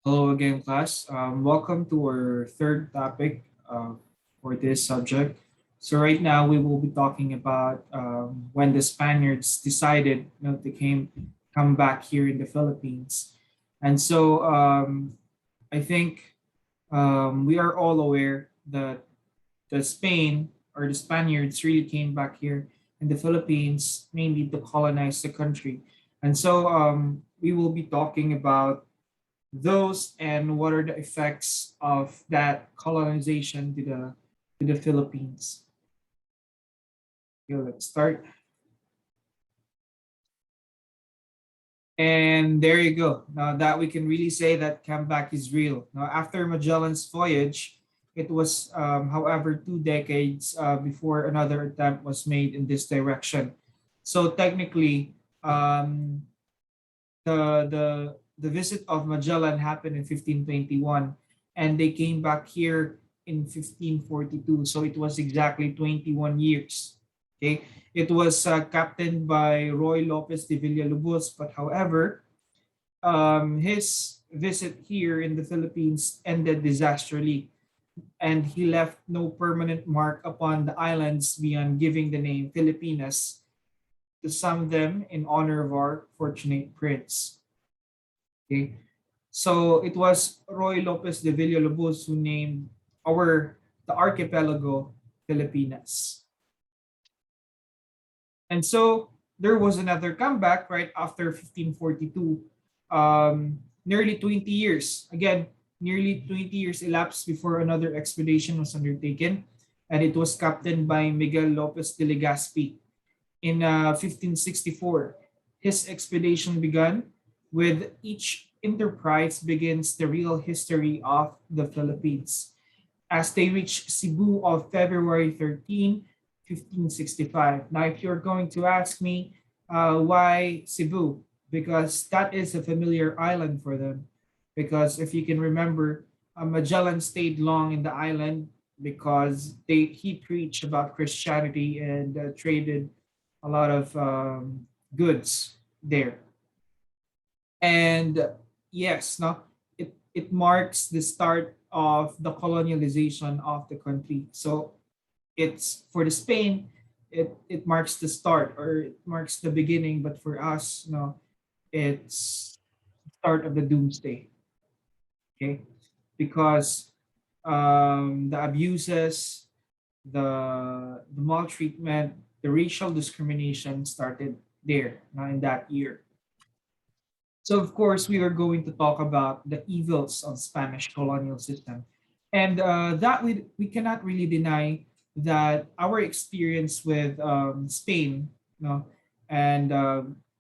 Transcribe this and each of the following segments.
Hello again, class. Welcome to our third topic for this subject. So right now we will be talking about when the Spaniards decided, to come back here in the Philippines, and I think we are all aware that the Spain or the Spaniards really came back here in the Philippines mainly to colonize the country, and we will be talking about those and what are the effects of that colonization to the Philippines. Okay, let's start. And there you go. Now that we can really say that comeback is real. Now after Magellan's voyage, it was, however, 2 decades before another attempt was made in this direction. So technically, the visit of Magellan happened in 1521, and they came back here in 1542. So it was exactly 21 years. Okay, it was captained by Roy Lopez de Villalobos, but however, his visit here in the Philippines ended disastrously, and he left no permanent mark upon the islands beyond giving the name Filipinas to some them in honor of our fortunate prince. Okay. So it was Roy Lopez de Villalobos who named the archipelago Filipinas. And so there was another comeback right after 1542. Nearly 20 years. Again, nearly 20 years elapsed before another expedition was undertaken, and it was captained by Miguel Lopez de Legazpi in 1564. His expedition began. With each enterprise begins the real history of the Philippines. As they reach Cebu of February 13, 1565. Now, if you're going to ask me why Cebu, because that is a familiar island for them. Because if you can remember, Magellan stayed long in the island because he preached about Christianity and traded a lot of goods there. And yes, no, it marks the start of the colonialization of the country. So it's for the Spain, it marks the start or it marks the beginning, but for us, it's start of the doomsday. Okay, because the abuses, the maltreatment, the racial discrimination started there, in that year. So of course, we are going to talk about the evils of Spanish colonial system, and that we cannot really deny that our experience with Spain, and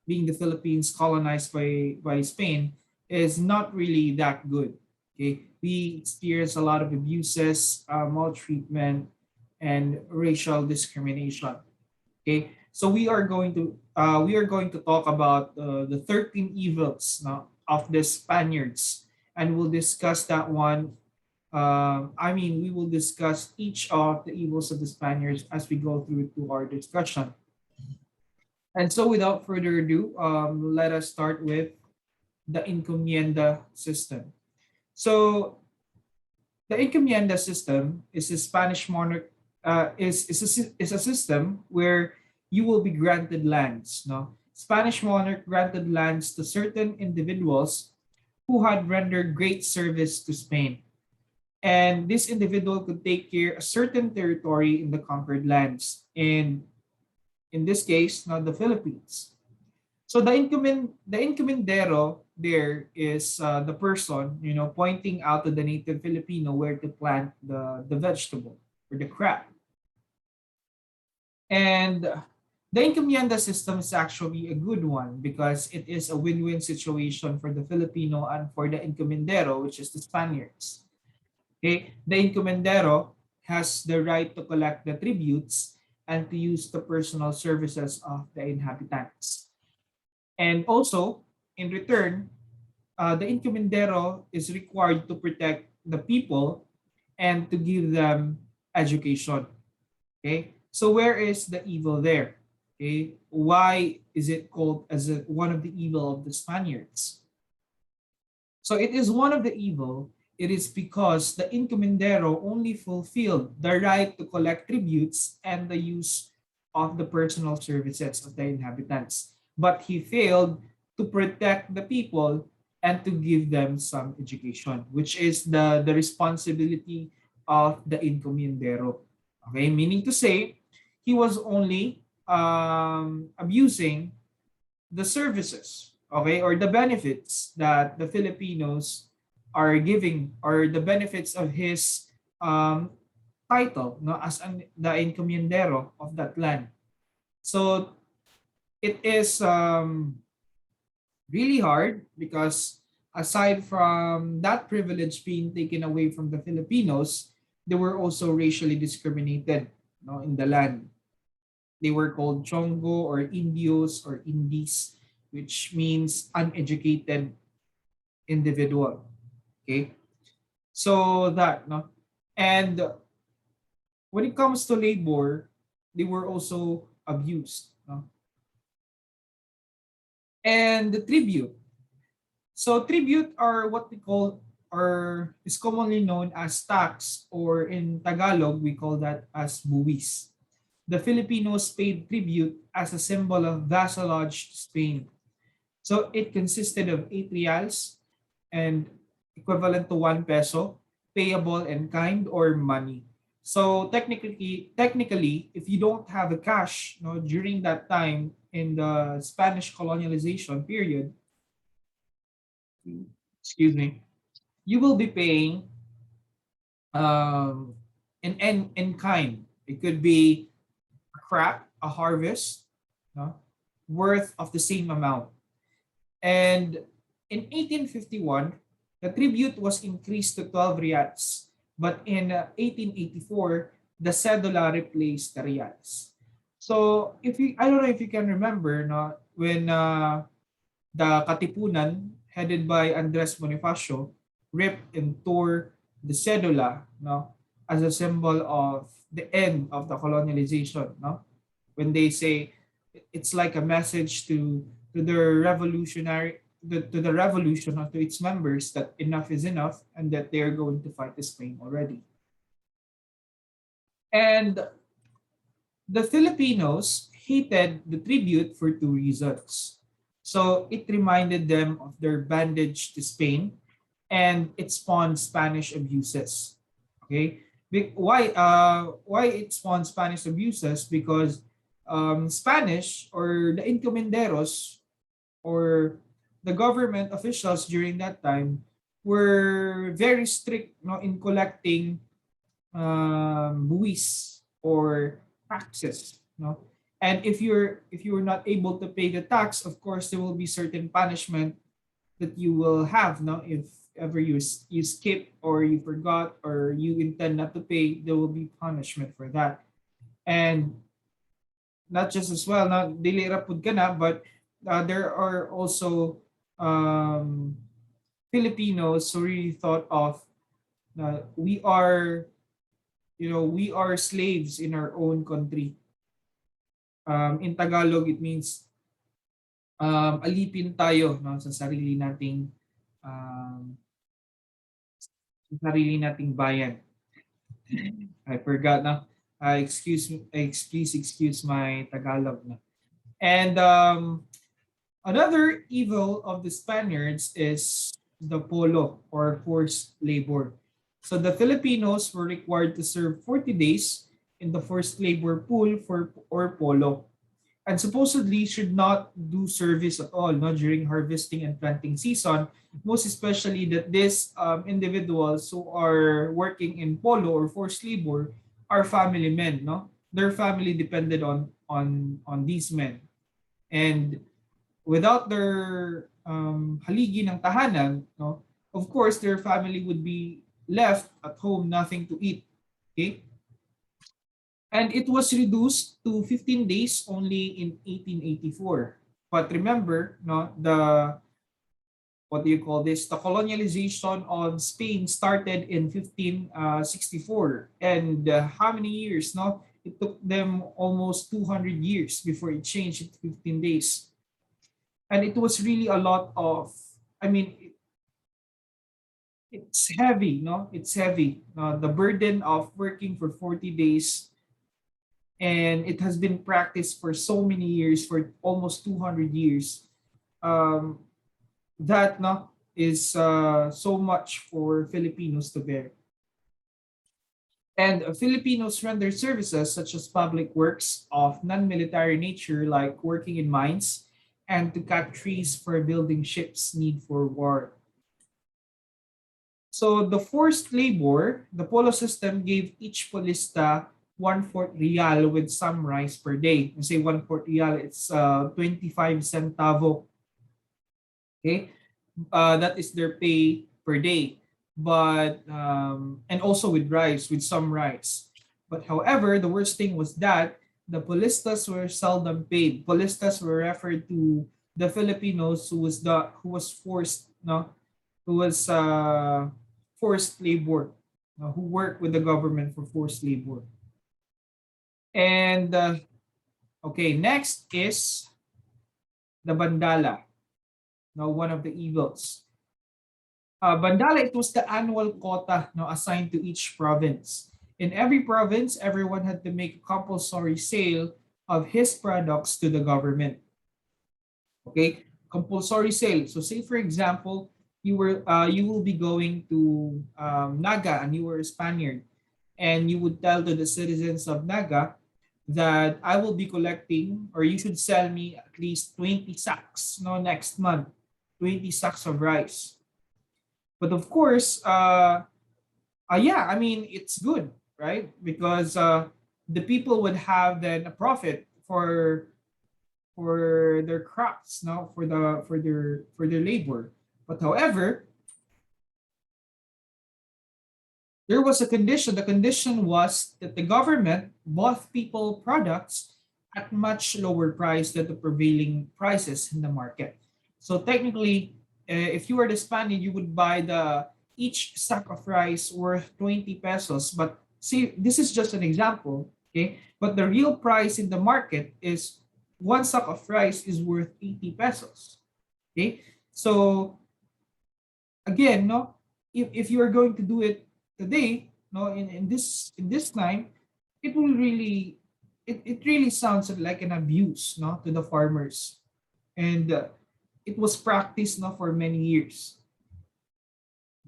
being the Philippines colonized by Spain, is not really that good. Okay, we experience a lot of abuses, maltreatment, and racial discrimination. Okay, so we are going to talk about the 13 evils, of the Spaniards, and we'll discuss that one. We will discuss each of the evils of the Spaniards as we go through to our discussion. And so, without further ado, let us start with the encomienda system. So, the encomienda system is a Spanish monarch is a system where you will be granted lands. No, Spanish monarch granted lands to certain individuals who had rendered great service to Spain, and this individual could take care a certain territory in the conquered lands, and in this case, now the Philippines. So the encomendero there is the person, pointing out to the native Filipino where to plant the vegetable or the crop. And the encomienda system is actually a good one because it is a win-win situation for the Filipino and for the encomendero, which is the Spaniards. Okay, the encomendero has the right to collect the tributes and to use the personal services of the inhabitants. And also, in return, the encomendero is required to protect the people and to give them education. Okay, so where is the evil there? Okay, why is it called as one of the evil of the Spaniards? So it is one of the evil. It is because the encomendero only fulfilled the right to collect tributes and the use of the personal services of the inhabitants. But he failed to protect the people and to give them some education, which is the responsibility of the encomendero. Okay, meaning to say, he was only abusing the services, okay, or the benefits that the Filipinos are giving, or the benefits of his um, title, no, as the encomendero of that land. So it is really hard because aside from that privilege being taken away from the Filipinos, they were also racially discriminated, no, in the land. They were called Chongo or Indios or Indies, which means uneducated individual. Okay, so that, no, and when it comes to labor, they were also abused. No? And the tribute. So tribute are what we call, or is commonly known as tax, or in Tagalog we call that as buwis. The Filipinos paid tribute as a symbol of vassalage to Spain. So it consisted of 8 reals and equivalent to 1 peso, payable in kind or money. So technically, if you don't have a cash, no, during that time in the Spanish colonialization period, excuse me, you will be paying um, in kind. It could be a crop, a harvest, no, worth of the same amount. And in 1851, the tribute was increased to 12 reals. But in 1884, the cedula replaced the reals. So if you, I don't know if you can remember, no, when the Katipunan, headed by Andres Bonifacio, ripped and tore the cedula, no, as a symbol of the end of the colonialization, no? When they say it's like a message to the revolutionary, to the revolution or to its members that enough is enough and that they are going to fight the Spain already. And the Filipinos hated the tribute for two reasons. So it reminded them of their bondage to Spain, and it spawned Spanish abuses. Okay, why it spawned Spanish abuses? Because Spanish, or the encomenderos, or the government officials during that time, were very strict, no, in collecting buwis or taxes, no. And if you're not able to pay the tax, of course there will be certain punishment that you will have, no. If ever you skip or you forgot or you intend not to pay, there will be punishment for that. And not just as well, not dili ra pud ka na, but there are also um, Filipinos who really thought of we are, we are slaves in our own country. In Tagalog, it means alipin tayo, no, um, sa sarili nating bayan. I forgot na. Please excuse my Tagalog na. And another evil of the Spaniards is the polo, or forced labor. So the Filipinos were required to serve 40 days in the forced labor pool for or polo, and supposedly should not do service at all, no, during harvesting and planting season. Most especially that these individuals who are working in polo or forced labor are family men, no. Their family depended on these men, and without their haligi ng tahanan, no, of course their family would be left at home, nothing to eat. Okay, and it was reduced to 15 days only in 1884. But remember, no, the what do you call this? The colonialization of Spain started in 1564, and how many years? No, it took them almost 200 years before it changed to 15 days, and it was really a lot of. I mean, it's heavy, no? It's heavy. The burden of working for 40 days, and it has been practiced for so many years, for almost 200 years. Um, that no is so much for Filipinos to bear. And Filipinos render services such as public works of non-military nature, like working in mines and to cut trees for building ships need for war. So the forced labor, the polo system gave each polista one-fourth real with some rice per day. You say one-fourth real, it's 25 centavo. Okay, that is their pay per day. But and also with rice, with some rice. But however, the worst thing was that the polistas were seldom paid. Polistas were referred to the Filipinos who was forced, no, who was forced labor, who worked with the government for forced labor. And okay, next is the bandala. Now, one of the evils. Bandala, it was the annual quota, no, assigned to each province. In every province, everyone had to make a compulsory sale of his products to the government. Okay, compulsory sale. So, say for example, you will be going to Naga and you were a Spaniard, and you would tell to the citizens of Naga that I will be collecting, or you should sell me at least 20 sacks, no, next month, 20 sacks of rice. But of course, yeah, I mean, it's good, right? Because the people would have then a profit for their crops, no, for their labor. But however, there was a condition. The condition was that the government bought people products at much lower price than the prevailing prices in the market. So technically, if you were the Spaniard, you would buy the each sack of rice worth 20 pesos. But see, this is just an example, okay? But the real price in the market is one sack of rice is worth 80 pesos, okay? So again, no, if you are going to do it today, no, in this time, it will really it really sounds like an abuse, no, to the farmers. And it was practiced, no, for many years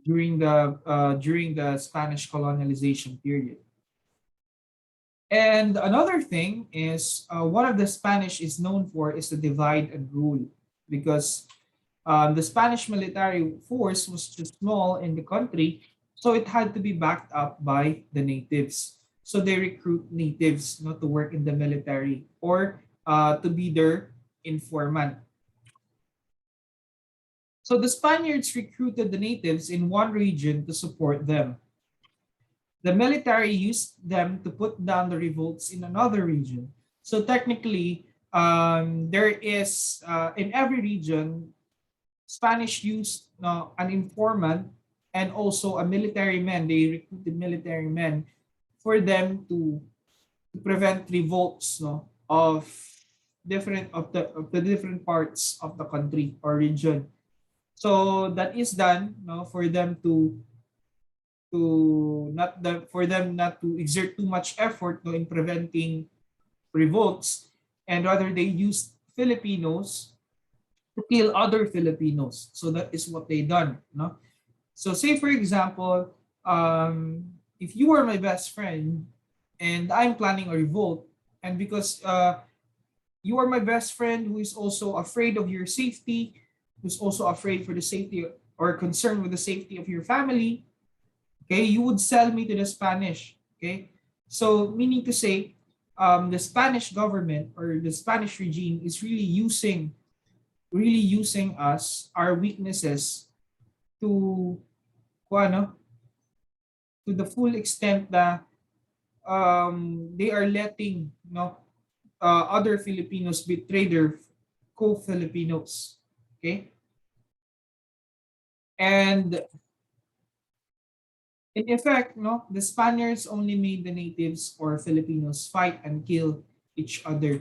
during the Spanish colonialization period. And another thing is one of the Spanish is known for is the divide and rule, because the Spanish military force was too small in the country, so it had to be backed up by the natives. So they recruit natives not to work in the military or to be their informant. So the Spaniards recruited the natives in one region to support them. The military used them to put down the revolts in another region. So technically, there is in every region Spanish used an informant and also a military man. They recruited military men for them to prevent revolts, no, of of the different parts of the country or region. So that is done, no, for them for them not to exert too much effort, no, in preventing revolts, and rather they used Filipinos to kill other Filipinos. So that is what they done. No? So say for example, if you are my best friend and I'm planning a revolt, and because you are my best friend who is also afraid of your safety, who's also afraid for the safety or concerned with the safety of your family, okay, you would sell me to the Spanish. Okay, so meaning to say, the Spanish government or the Spanish regime is really using us, our weaknesses, to ano, to the full extent that they are letting, other Filipinos betray their co-Filipinos. Okay, and in effect, no, the Spaniards only made the natives or Filipinos fight and kill each other.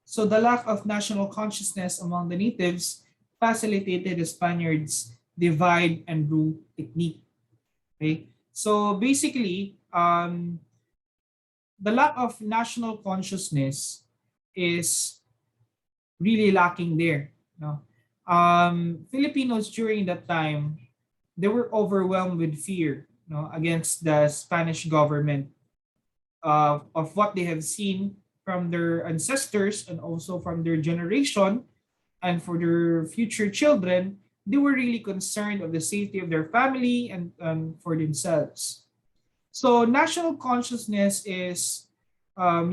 So the lack of national consciousness among the natives facilitated the Spaniards' divide and rule technique. Okay, so basically, the lack of national consciousness is really lacking there. No, Filipinos during that time, they were overwhelmed with fear, against the Spanish government, of what they have seen from their ancestors and also from their generation, and for their future children. They were really concerned of the safety of their family and for themselves. So national consciousness is, for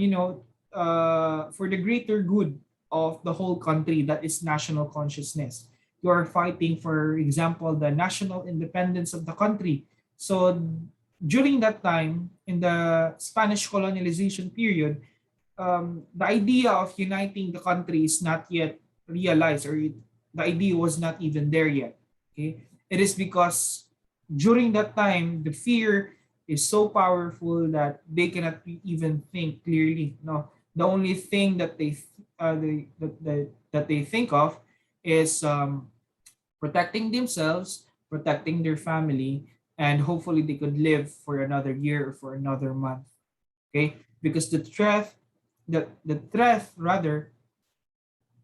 the greater good of the whole country. That is national consciousness. You are fighting, for example, the national independence of the country. So during that time, in the Spanish colonialization period, the idea of uniting the country is not yet realized, or the idea was not even there yet. Okay, it is because during that time the fear is so powerful that they cannot even think clearly. No, the only thing that they think of is protecting themselves, protecting their family, and hopefully they could live for another year or for another month. Okay, because the threat rather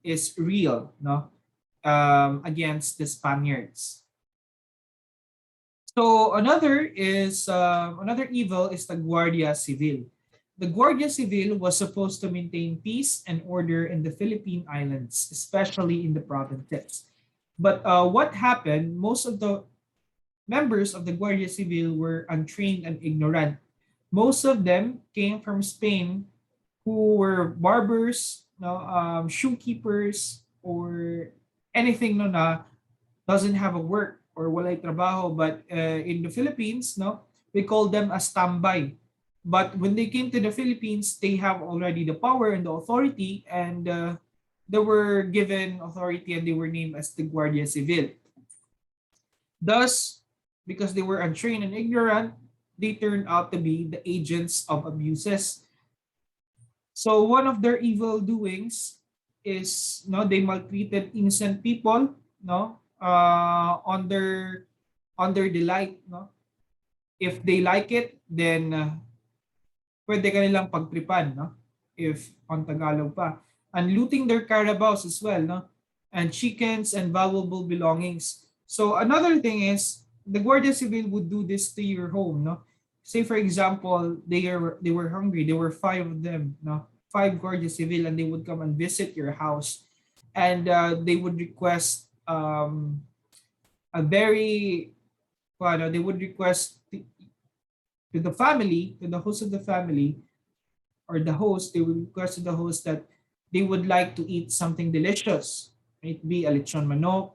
is real, no, against the Spaniards. So another evil is the Guardia Civil. The Guardia Civil was supposed to maintain peace and order in the Philippine Islands, especially in the provinces. But what happened? Most of the members of the Guardia Civil were untrained and ignorant. Most of them came from Spain, who were barbers, no, shoekeepers, or anything, no, na doesn't have a work or walay trabaho. But in the Philippines, no, we call them a standby. But when they came to the Philippines, they have already the power and the authority, and they were given authority and they were named as the Guardia Civil. Thus, because they were untrained and ignorant, they turned out to be the agents of abuses. So one of their evil doings is, no, they maltreated innocent people, no, on their delight, no. If they like it, then pwede ka nilang pagtripan, no? If on Tagalog pa. And looting their carabaos as well, no? And chickens and valuable belongings. So another thing is, the Guardia Civil would do this to your home, no? Say for example, they were hungry. There were five of them, no? Five Guardia Civil, and they would come and visit your house, and they would request a very, they would request to the family, to the host of the family, or the host, they would request to the host that they would like to eat something delicious. It be a lechon manok,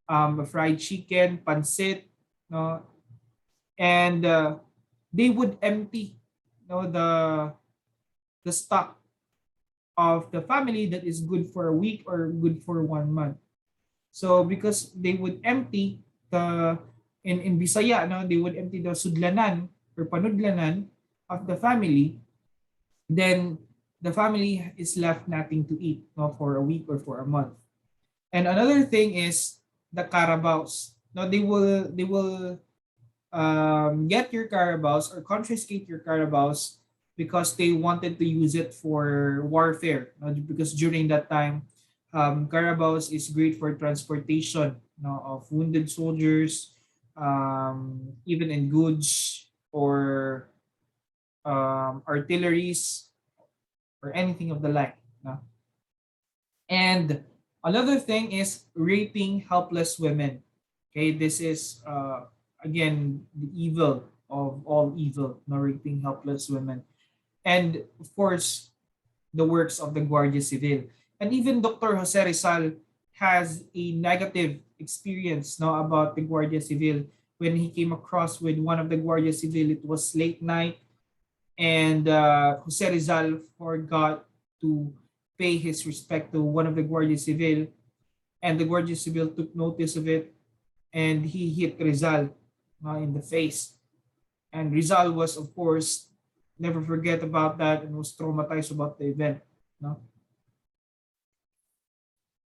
a fried chicken, pancit, no, and they would empty, the stock of the family that is good for a week or good for 1 month. So because they would empty the in Bisaya, no, they would empty the sudlanan or panudlanan of the family, then the family is left nothing to eat, no, for a week or for a month. And another thing is the carabaos. No, they will get your carabaos or confiscate your carabaos because they wanted to use it for warfare. Because during that time, carabaos is great for transportation, of wounded soldiers, even in goods or artilleries or anything of the like. No? And another thing is raping helpless women. Okay, this is again the evil of all evil, raping helpless women. And of course, the works of the Guardia Civil. And even Dr. Jose Rizal has a negative experience now about the Guardia Civil. When he came across with one of the Guardia Civil, it was late night, and Jose Rizal forgot to pay his respect to one of the Guardia Civil, and the Guardia Civil took notice of it, and he hit Rizal in the face. And Rizal was, of course, never forget about that and was traumatized about the event. No?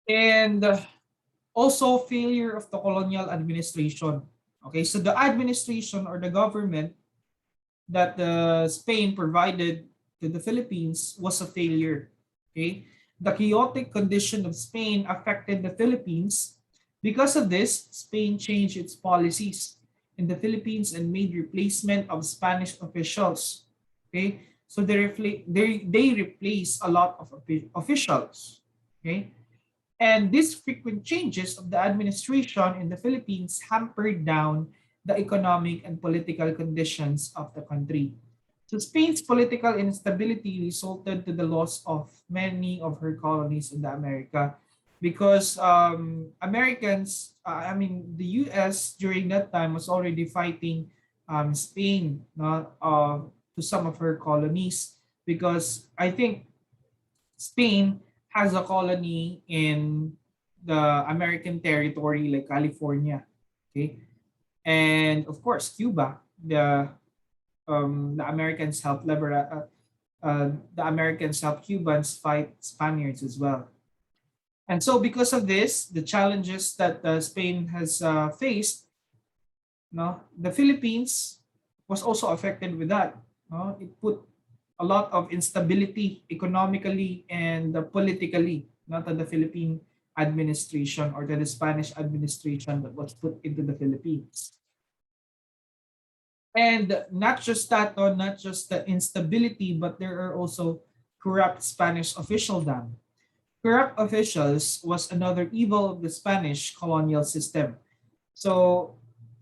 And also failure of the colonial administration. Okay, so the administration or the government that Spain provided to the Philippines was a failure. Okay, the chaotic condition of Spain affected the Philippines. Because of this, Spain changed its policies in the Philippines and made replacement of Spanish officials. Okay, so they replace a lot of officials. Okay, and these frequent changes of the administration in the Philippines hampered down the economic and political conditions of the country. So Spain's political instability resulted to the loss of many of her colonies in the America because the US during that time was already fighting Spain, to some of her colonies because I think Spain has a colony in the American territory like California, okay, and of course Cuba. The Americans helped the Americans helped Cubans fight Spaniards as well. And so because of this, the challenges that Spain has faced, no, the Philippines was also affected with that. No, it put a lot of instability economically and politically, not to the Philippine administration or to the Spanish administration that was put into the Philippines. And not just that, no, not just the instability, but there are also corrupt Spanish official dam. Corrupt officials was another evil of the Spanish colonial system. So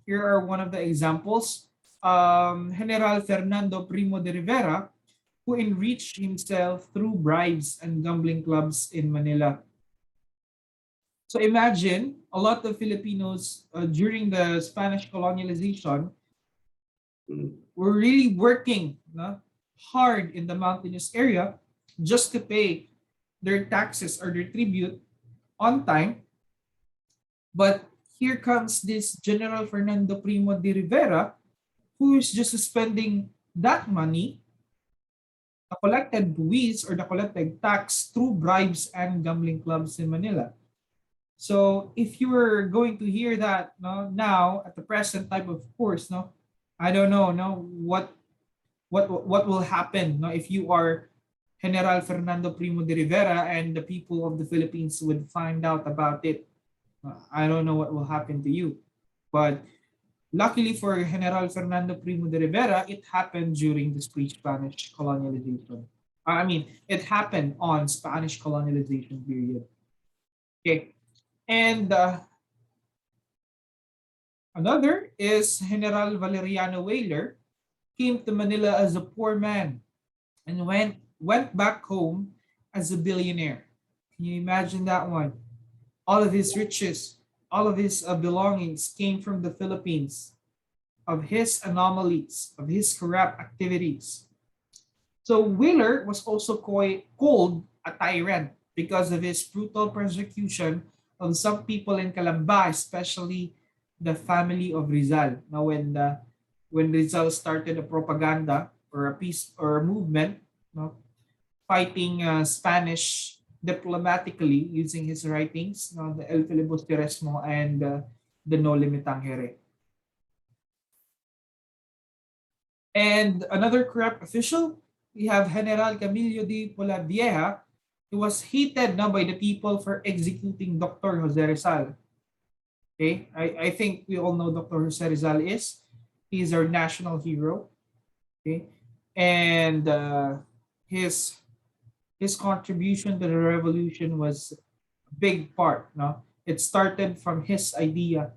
here are one of the examples. General Fernando Primo de Rivera, who enriched himself through bribes and gambling clubs in Manila. So imagine a lot of Filipinos during the Spanish colonialization were really working, no, hard in the mountainous area just to pay their taxes or their tribute on time. But here comes this General Fernando Primo de Rivera who is just spending that money, the collected buwis or the collected tax through bribes and gambling clubs in Manila. So if you were going to hear that, no, now at the present time, of course, no, I don't know, no, what will happen, no, if you are General Fernando Primo de Rivera and the people of the Philippines would find out about it. I don't know what will happen to you, but luckily for General Fernando Primo de Rivera, it happened during the Spanish colonialization. It happened on Spanish colonialization period. Okay, and another is General Valeriano Weyler came to Manila as a poor man and went back home as a billionaire. Can you imagine that one? All of his riches, all of his belongings came from the Philippines, of his anomalies, of his corrupt activities. So Wheeler was also called a tyrant because of his brutal persecution of some people in Calamba, especially the family of Rizal. Now, when Rizal started a propaganda or a peace or a movement, no, fighting Spanish diplomatically using his writings, no, the El Filibusterismo and the No Limitangere. And another corrupt official, we have General Camilo de Polavieja, who was hated now by the people for executing Dr. Jose Rizal. Okay, I think we all know Dr. Jose Rizal is. He's our national hero. Okay, and his his contribution to the revolution was a big part. No, it started from his idea,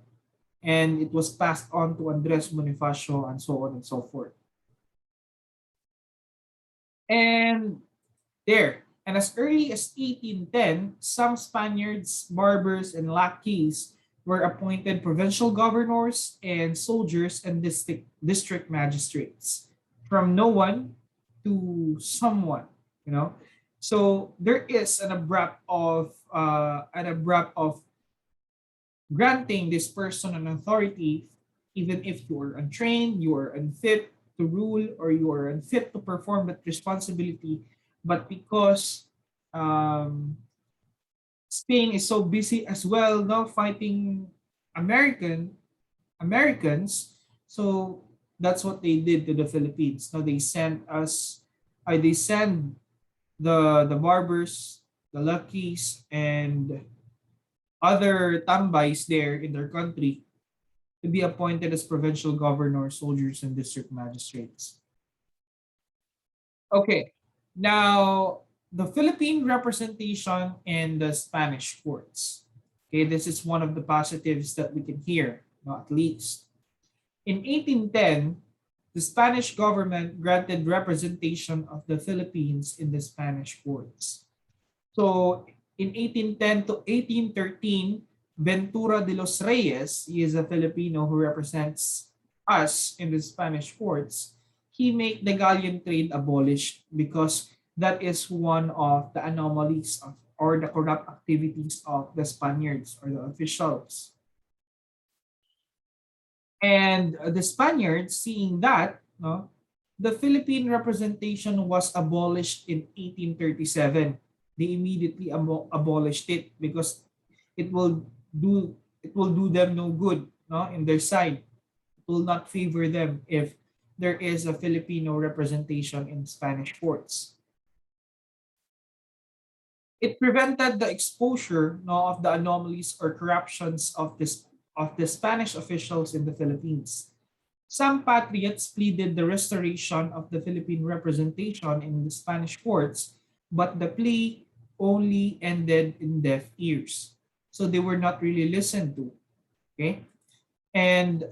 and it was passed on to Andres Bonifacio, and so on and so forth. And there, and as early as 1810, some Spaniards, barbers, and lackeys were appointed provincial governors and soldiers and district magistrates from no one to someone, you know. So there is an abrupt of granting this person an authority, even if you are untrained, you are unfit to rule, or you are unfit to perform that responsibility. But because Spain is so busy as well now fighting American, Americans. So that's what they did to the Philippines. Now they sent us, they send the barbers, the luckies, and other tambays there in their country to be appointed as provincial governors, soldiers, and district magistrates. Okay, now the Philippine representation in the Spanish courts. Okay, this is one of the positives that we can hear, at least. In 1810, the Spanish government granted representation of the Philippines in the Spanish courts. So in 1810 to 1813, Ventura de los Reyes, he is a Filipino who represents us in the Spanish courts. He made the galleon trade abolished because that is one of the anomalies of or the corrupt activities of the Spaniards or the officials. And the Spaniards, seeing that, no, the Philippine representation was abolished in 1837. They immediately abolished it because it will do them no good, no, in their side. It will not favor them if there is a Filipino representation in Spanish courts. It prevented the exposure, no, of the anomalies or corruptions of the Spanish officials in the Philippines. Some patriots pleaded the restoration of the Philippine representation in the Spanish courts, but the plea only ended in deaf ears. So they were not really listened to. Okay? And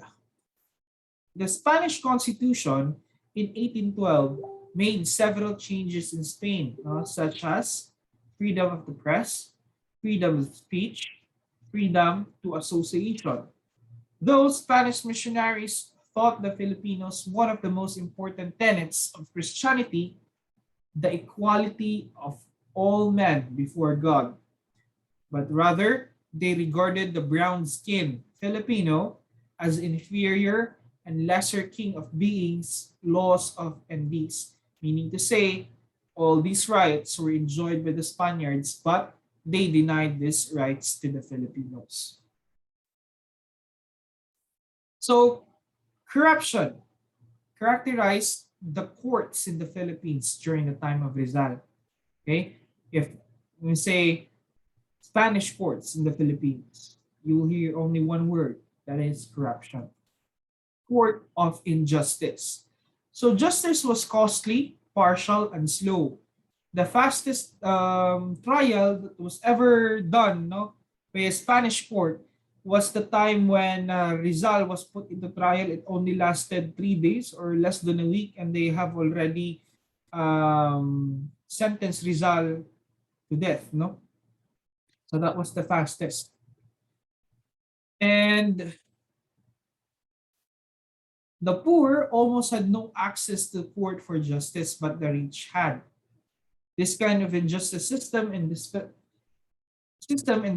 the Spanish Constitution in 1812 made several changes in Spain, such as freedom of the press, freedom of speech, freedom to association. Those Spanish missionaries taught the Filipinos one of the most important tenets of Christianity, the equality of all men before God. But rather, they regarded the brown-skinned Filipino as inferior and lesser king of beings, laws of and deeds. Meaning to say, all these rights were enjoyed by the Spaniards, but they denied these rights to the Filipinos. So, corruption characterized the courts in the Philippines during the time of Rizal. Okay? If we say Spanish courts in the Philippines, you will hear only one word, that is corruption. Court of injustice. So justice was costly, partial, and slow. The fastest trial that was ever done, no, by a Spanish court was the time when Rizal was put into trial. It only lasted 3 days or less than a week, and they have already sentenced Rizal to death. No, so that was the fastest. And the poor almost had no access to court for justice, but the rich had. This kind of injustice system in the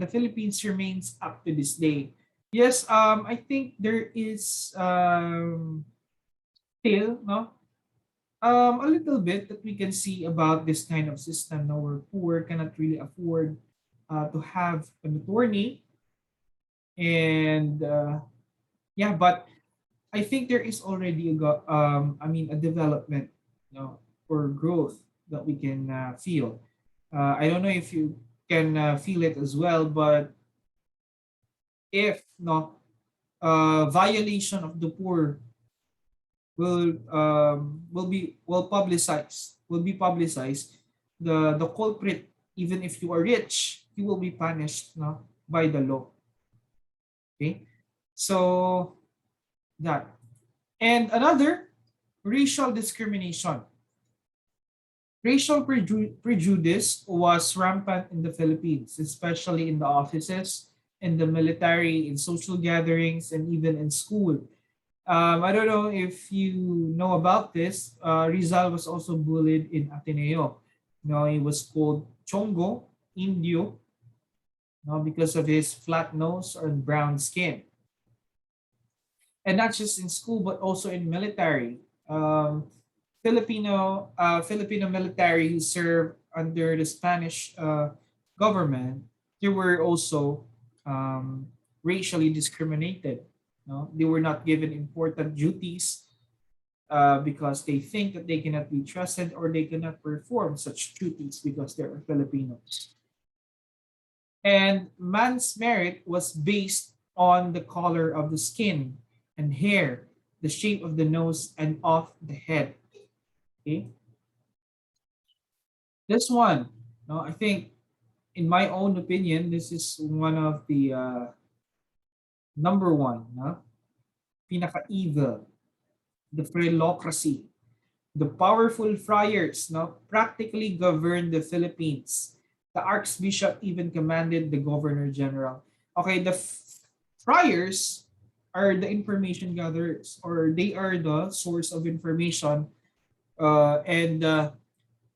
Philippines remains up to this day. Yes, I think there is still a little bit that we can see about this kind of system. Now, where poor cannot really afford to have an attorney, and yeah, but I think there is already a development, or growth that we can feel. I don't know if you can feel it as well, but if no violation of the poor will be publicized, the culprit, even if you are rich, you will be punished, by the law. Okay, so that. And another, racial discrimination. Racial prejudice was rampant in the Philippines, especially in the offices, in the military, in social gatherings, and even in school. I don't know if you know about this. Rizal was also bullied in Ateneo. He was called Chongo, Indio, because of his flat nose and brown skin. And not just in school, but also in military. Filipino military who served under the Spanish government, they were also racially discriminated. No, they were not given important duties because they think that they cannot be trusted or they cannot perform such duties because they are Filipinos. And man's merit was based on the color of the skin and hair, the shape of the nose, and of the head. Okay, this one, no, I think, in my own opinion, this is one of the number one, no, pinaka-evil, the philocracy. The powerful friars, no, practically governed the Philippines. The archbishop even commanded the governor general. Okay, the friars are the information gatherers, or they are the source of information, and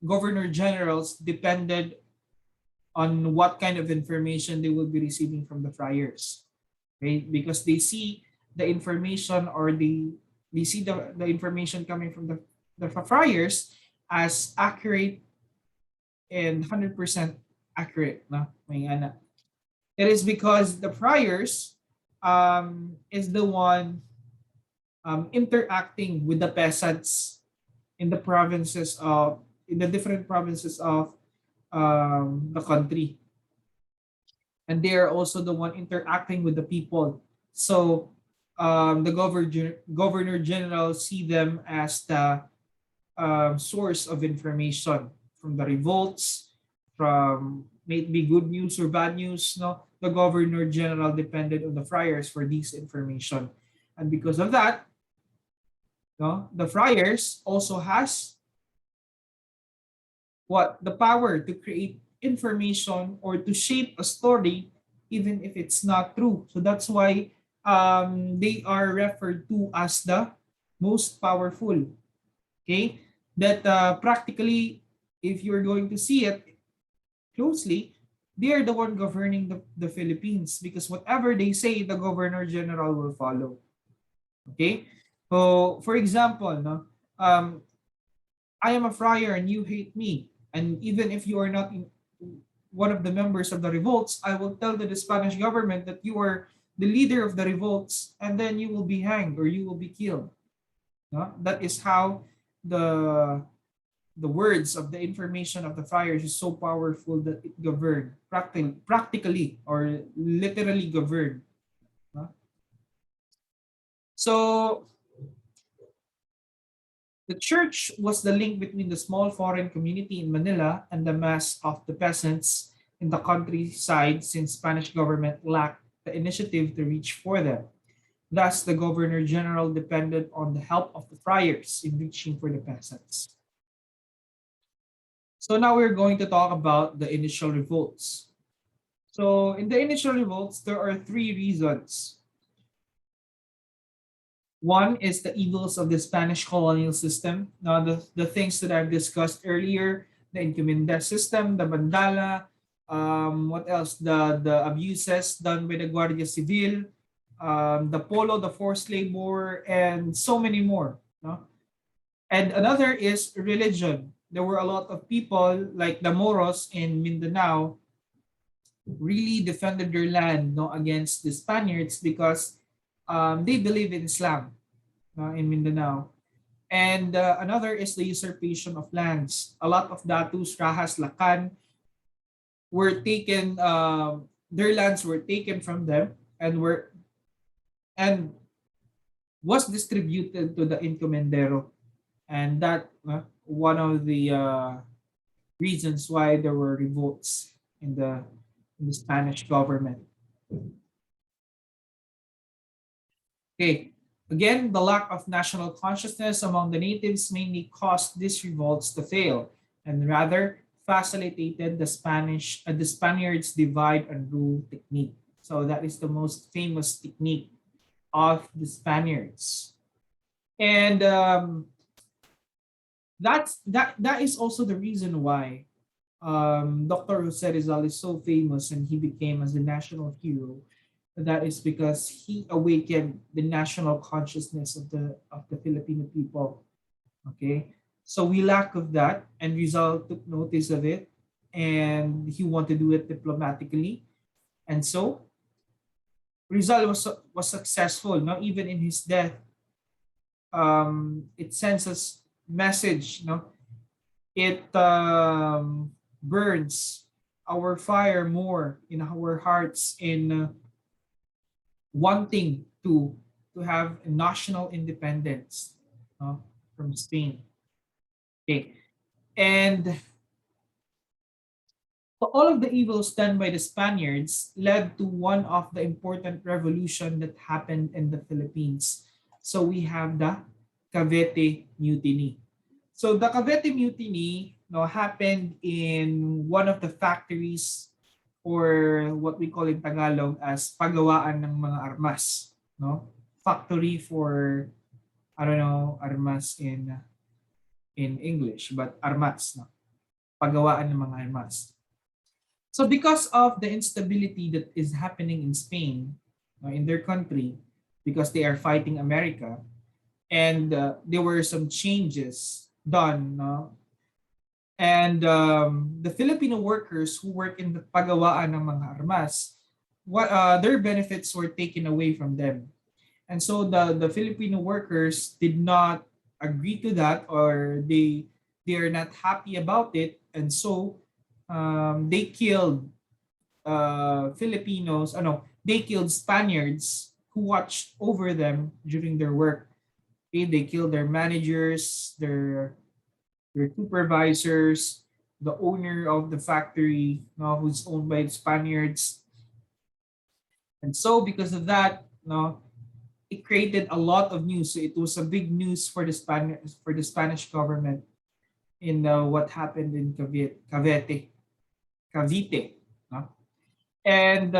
governor generals depended on what kind of information they will be receiving from the friars, right? Because they see the information, or they see the information coming from the friars as accurate and 100% accurate. No? May ana. It is because the friars is the one interacting with the peasants in the provinces of in the different provinces of the country, and they are also the one interacting with the people. So the governor general see them as the source of information from the revolts, from may it be good news or bad news. No, the governor general depended on the friars for this information, and because of that, no, the friars also has what the power to create information or to shape a story even if it's not true. So that's why they are referred to as the most powerful. Okay, that practically, if you're going to see it closely, they are the one governing the Philippines, because whatever they say, the governor general will follow. Okay, so for example, no, I am a friar and you hate me. And even if you are not one of the members of the revolts, I will tell the Spanish government that you are the leader of the revolts, and then you will be hanged or you will be killed. No? That is how the words of the information of the friars is so powerful that it governed practically or literally governed. No? So the church was the link between the small foreign community in Manila and the mass of the peasants in the countryside, since Spanish government lacked the initiative to reach for them. Thus, the governor general depended on the help of the friars in reaching for the peasants. So now we're going to talk about the initial revolts. So in the initial revolts, there are three reasons. One is the evils of the Spanish colonial system. Now, the things that I've discussed earlier, the encomenda system, the bandala, what else? The abuses done by the Guardia Civil, the polo, the forced labor, and so many more. No? And another is religion. There were a lot of people like the Moros in Mindanao really defended their land, no, against the Spaniards because they believe in Islam, in Mindanao. And another is the usurpation of lands. A lot of Datus, Rahas, Lakan were taken, their lands were taken from them and was distributed to the encomendero. And that one of the reasons why there were revolts in the Spanish government. Okay. Again, the lack of national consciousness among the natives mainly caused these revolts to fail, and rather facilitated the Spaniards' divide and rule technique. So that is the most famous technique of the Spaniards, and that is also the reason why Dr. Jose Rizal is so famous and he became as the national hero. That is because he awakened the national consciousness of the Filipino people. Okay, so we lack of that, and Rizal took notice of it, and he wanted to do it diplomatically, and so Rizal was successful. No, even in his death, it sends us message. No, it burns our fire more in our hearts in wanting to have national independence, from Spain. Okay, and all of the evils done by the Spaniards led to one of the important revolution that happened in the Philippines. So we have the Cavite Mutiny. So the Cavite Mutiny, happened in one of the factories, or what we call in Tagalog as pagawaan ng mga armas, no? Factory for, I don't know, armas in English, but armas, no? Pagawaan ng mga armas. So because of the instability that is happening in Spain, in their country, because they are fighting America, and there were some changes done, and the Filipino workers who work in the pagawaan ng mga armas, their benefits were taken away from them. And so the Filipino workers did not agree to that, or they are not happy about it, and so they killed Filipinos. They killed Spaniards who watched over them during their work. Okay, they killed their managers, their supervisors, the owner of the factory, who's owned by the Spaniards. And so because of that, it created a lot of news. So it was a big news for the Spanish government in what happened in Cavite. No? And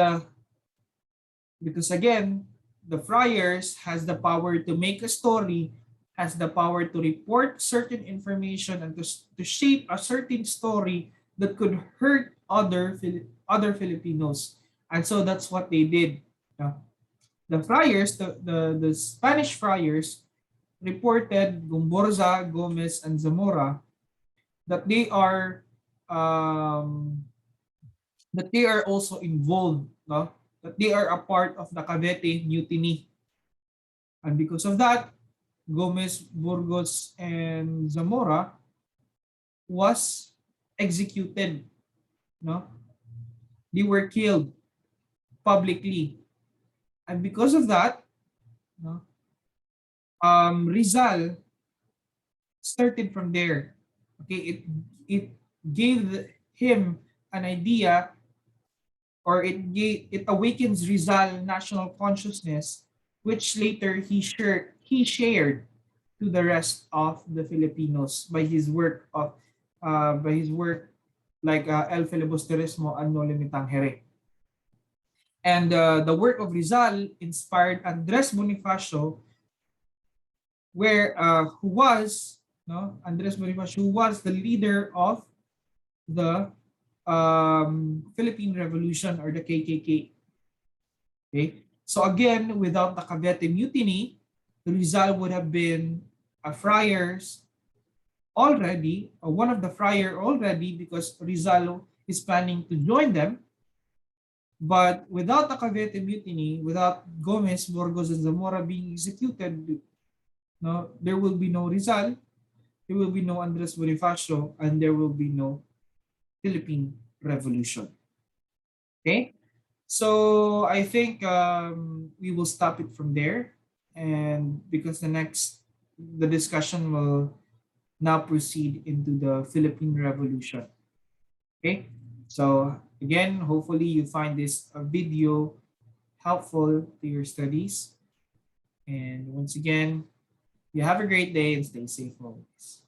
because again, the friars has the power to make a story, has the power to report certain information, and to shape a certain story that could hurt other Filipinos. And so that's what they did. The friars, the Spanish friars, reported Gomborza, Gomez, and Zamora that um, they are also involved, no? That they are a part of the Cavite Mutiny. And because of that, Gomez, Burgos, and Zamora was executed. No, they were killed publicly, and because of that, no, Rizal started from there. Okay, it gave him an idea, or it awakens Rizal national consciousness, which later he shared to the rest of the Filipinos by his work like El Filibusterismo and No Limitang Here. And the work of Rizal inspired Andres Bonifacio, where who was no Andres Bonifacio, who was the leader of the Philippine Revolution, or the KKK. Okay, so again, without the Cavite Mutiny, Rizal would have been a friars already, or one of the friar already, because Rizal is planning to join them. But without the Cavite Mutiny, without Gomez, Burgos, and Zamora being executed, no, there will be no Rizal, there will be no Andres Bonifacio, and there will be no Philippine Revolution. Okay, so I think we will stop it from there, and because the discussion will now proceed into the Philippine Revolution. Okay, so again, hopefully you find this video helpful to your studies, and once again, you have a great day and stay safe always.